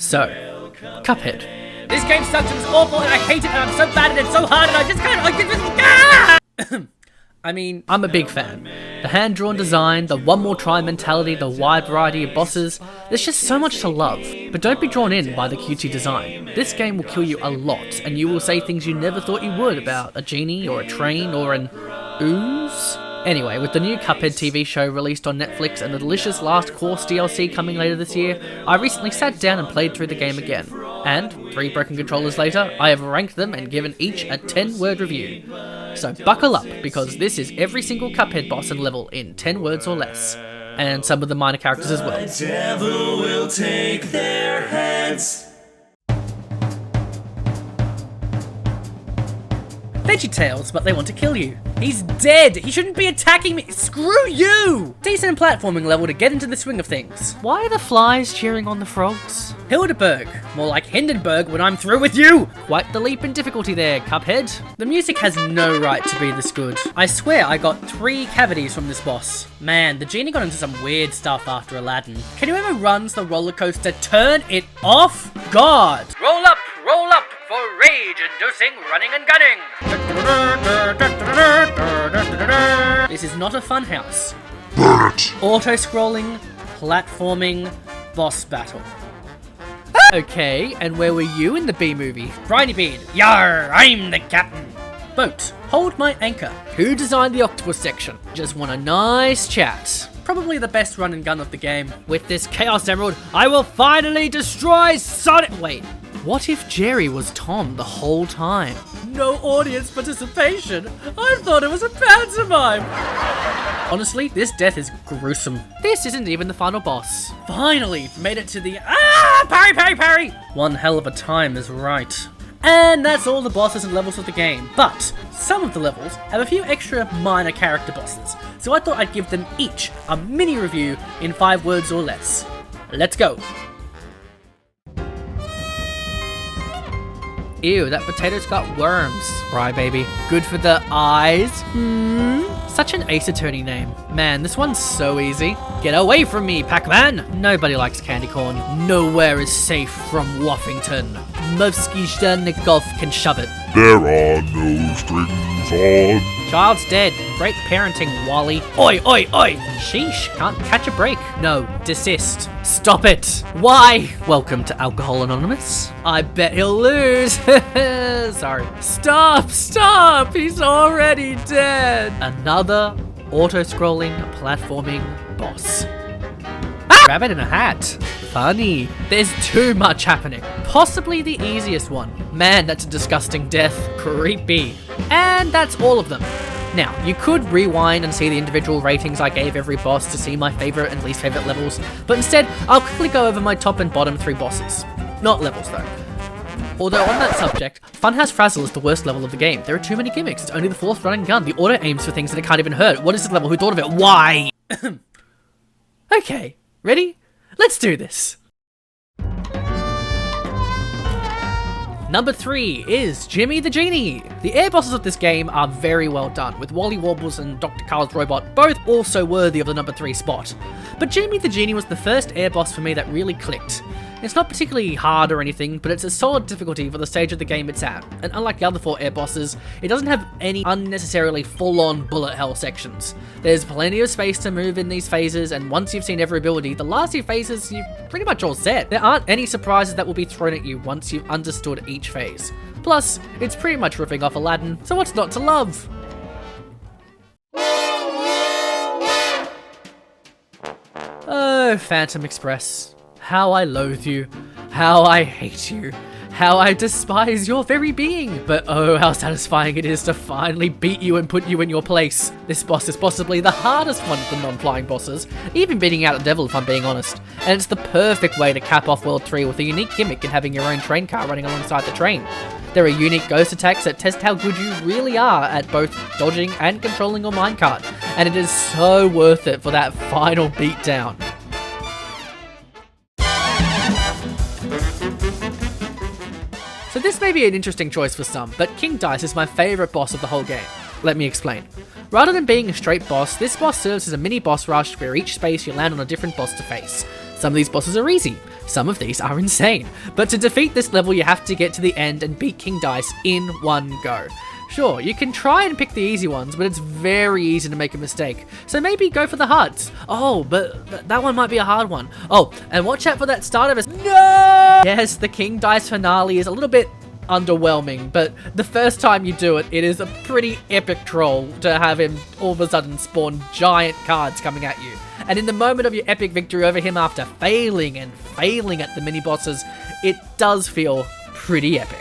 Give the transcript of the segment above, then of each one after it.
So, Cuphead. This game sucks and it's awful and I hate it and I'm so bad and it's so hard and I just can't. I mean, I'm a big fan. The hand-drawn design, the one more try mentality, the wide variety of bosses, there's just so much to love. But don't be drawn in by the cutesy design. This game will kill you a lot, and you will say things you never thought you would about a genie, or a train, or an ooze. Anyway, with the new Cuphead TV show released on Netflix and the delicious Last Course DLC coming later this year, I recently sat down and played through the game again. And, 3 broken controllers later, I have ranked them and given each a 10-word review. So buckle up, because this is every single Cuphead boss and level in 10 words or less. And some of the minor characters as well. The devil will take their heads. VeggieTales, but they want to kill you. He's dead! He shouldn't be attacking me! Screw you! Decent platforming level to get into the swing of things. Why are the flies cheering on the frogs? Hildeberg. More like Hindenburg when I'm through with you! Quite the leap in difficulty there, Cuphead. The music has no right to be this good. I swear I got 3 cavities from this boss. Man, the genie got into some weird stuff after Aladdin. Can whoever runs the roller coaster turn it off? God! Roll up for rage-inducing running and gunning! This is not a fun house. Auto-scrolling, platforming, boss battle. Okay, and where were you in the B-movie? Briny Beard, yar, I'm the captain. Boat, hold my anchor. Who designed the octopus section? Just want a nice chat. Probably the best run and gun of the game. With this Chaos Emerald, I will finally destroy Sonic. Wait, what if Jerry was Tom the whole time? No audience participation. I thought it was a pantomime. Honestly, this death is gruesome. This isn't even the final boss. Finally, made it to the parry. One hell of a time is right. And that's all the bosses and levels of the game. But some of the levels have a few extra minor character bosses. So I thought I'd give them each a mini review in 5 words or less. Let's go. Ew, that potato's got worms. Crybaby. Good for the eyes. Such an Ace Attorney name. Man, this one's so easy. Get away from me, Pac-Man! Nobody likes candy corn. Nowhere is safe from Woffington. Movsky-Shternikov can shove it. There are no strings on. Child's dead. Great parenting, Wally. Oi, oi, oi! Sheesh, can't catch a break. No, desist. Stop it. Why? Welcome to Alcohol Anonymous. I bet he'll lose. Sorry. Stop! He's already dead. Another auto-scrolling, platforming boss. Rabbit in a hat. Funny. There's too much happening. Possibly the easiest one. Man, that's a disgusting death. Creepy. And that's all of them. Now, you could rewind and see the individual ratings I gave every boss to see my favourite and least favourite levels, but instead, I'll quickly go over my top and bottom 3 bosses. Not levels, though. Although on that subject, Funhouse Frazzle is the worst level of the game. There are too many gimmicks. It's only the 4th running gun. The auto aims for things that it can't even hurt. What is this level? Who thought of it? Why? Okay, ready? Let's do this. Number 3 is Jimmy the Genie. The air bosses of this game are very well done, with Wally Warbles and Dr. Carl's robot both also worthy of the number 3 spot. But Jimmy the Genie was the first air boss for me that really clicked. It's not particularly hard or anything, but it's a solid difficulty for the stage of the game it's at, and unlike the other 4 air bosses, it doesn't have any unnecessarily full-on bullet hell sections. There's plenty of space to move in these phases, and once you've seen every ability, the last 2 phases you're pretty much all set. There aren't any surprises that will be thrown at you once you've understood each phase. Plus, it's pretty much ripping off Aladdin, so what's not to love? Oh, Phantom Express. How I loathe you, how I hate you, how I despise your very being, but oh how satisfying it is to finally beat you and put you in your place. This boss is possibly the hardest one of the non-flying bosses, even beating out the devil if I'm being honest, and it's the perfect way to cap off World 3 with a unique gimmick in having your own train car running alongside the train. There are unique ghost attacks that test how good you really are at both dodging and controlling your minecart, and it is so worth it for that final beatdown. So this may be an interesting choice for some, but King Dice is my favourite boss of the whole game. Let me explain. Rather than being a straight boss, this boss serves as a mini boss rush where each space you land on a different boss to face. Some of these bosses are easy, Some of these are insane, but to defeat this level you have to get to the end and beat King Dice in one go. Sure, you can try and pick the easy ones, but it's very easy to make a mistake. So maybe go for the hards. Oh, but that one might be a hard one. Oh, and watch out for that start of a... No! Yes, the King Dice finale is a little bit underwhelming, but the first time you do it, it is a pretty epic troll to have him all of a sudden spawn giant cards coming at you. And in the moment of your epic victory over him after failing and failing at the mini-bosses, it does feel pretty epic.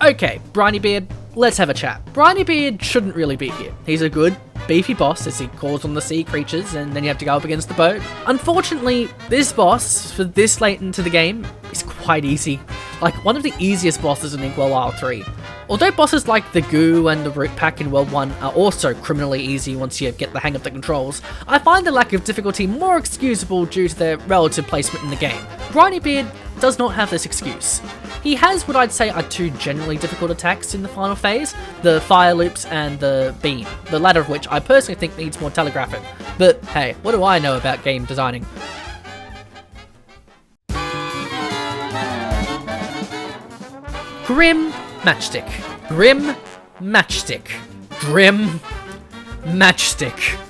Okay, Brineybeard, let's have a chat. Brineybeard shouldn't really be here. He's a good, beefy boss as he calls on the sea creatures and then you have to go up against the boat. Unfortunately, this boss, for this late into the game, is quite easy. Like, one of the easiest bosses in Inkwell Isle 3. Although bosses like the Goo and the Root Pack in World 1 are also criminally easy once you get the hang of the controls, I find the lack of difficulty more excusable due to their relative placement in the game. Brineybeard does not have this excuse. He has what I'd say are two generally difficult attacks in the final phase, the Fire Loops and the Beam, the latter of which I personally think needs more telegraphing. But hey, what do I know about game designing? Grim Matchstick. Grim Matchstick. Grim Matchstick.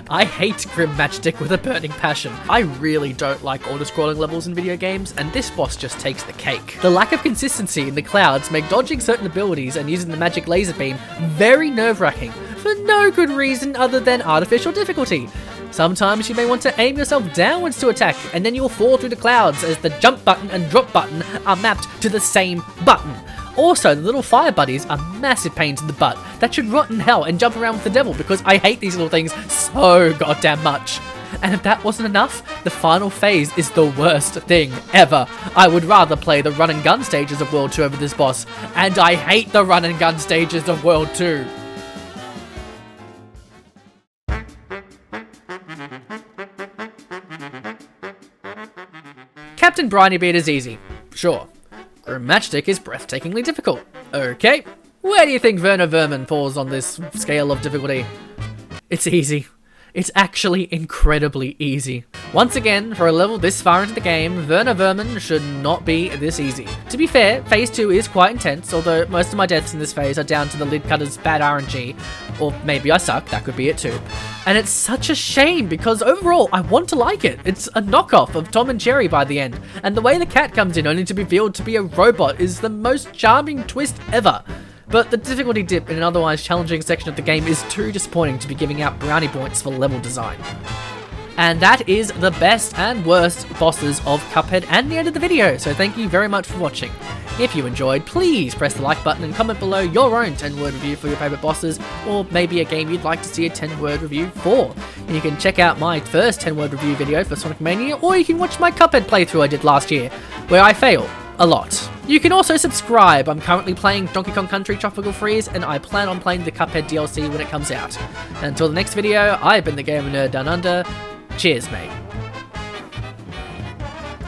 I hate Grim Matchstick with a burning passion. I really don't like auto-scrolling levels in video games, and this boss just takes the cake. The lack of consistency in the clouds make dodging certain abilities and using the magic laser beam very nerve-wracking, for no good reason other than artificial difficulty. Sometimes you may want to aim yourself downwards to attack, and then you will fall through the clouds as the jump button and drop button are mapped to the same button. Also, the little fire buddies are massive pains in the butt that should rot in hell and jump around with the devil because I hate these little things so goddamn much. And if that wasn't enough, the final phase is the worst thing ever. I would rather play the run and gun stages of World 2 over this boss, and I hate the run and gun stages of World 2. Captain Brineybeard is easy, sure. Grim Matchstick is breathtakingly difficult. Okay, where do you think Werner Vermin falls on this scale of difficulty? It's easy. It's actually incredibly easy. Once again, for a level this far into the game, Werner Vermin should not be this easy. To be fair, Phase 2 is quite intense, although most of my deaths in this phase are down to the lid cutter's bad RNG. Or maybe I suck, that could be it too. And it's such a shame, because overall, I want to like it. It's a knockoff of Tom and Jerry by the end, and the way the cat comes in only to be revealed to be a robot is the most charming twist ever. But the difficulty dip in an otherwise challenging section of the game is too disappointing to be giving out brownie points for level design. And that is the best and worst bosses of Cuphead and the end of the video, so thank you very much for watching. If you enjoyed, please press the like button and comment below your own 10-word review for your favourite bosses, or maybe a game you'd like to see a 10-word review for. And you can check out my first 10-word review video for Sonic Mania, or you can watch my Cuphead playthrough I did last year, where I fail a lot. You can also subscribe. I'm currently playing Donkey Kong Country Tropical Freeze, and I plan on playing the Cuphead DLC when it comes out. Until the next video, I've been the Gamer Nerd Down Under. Cheers, mate.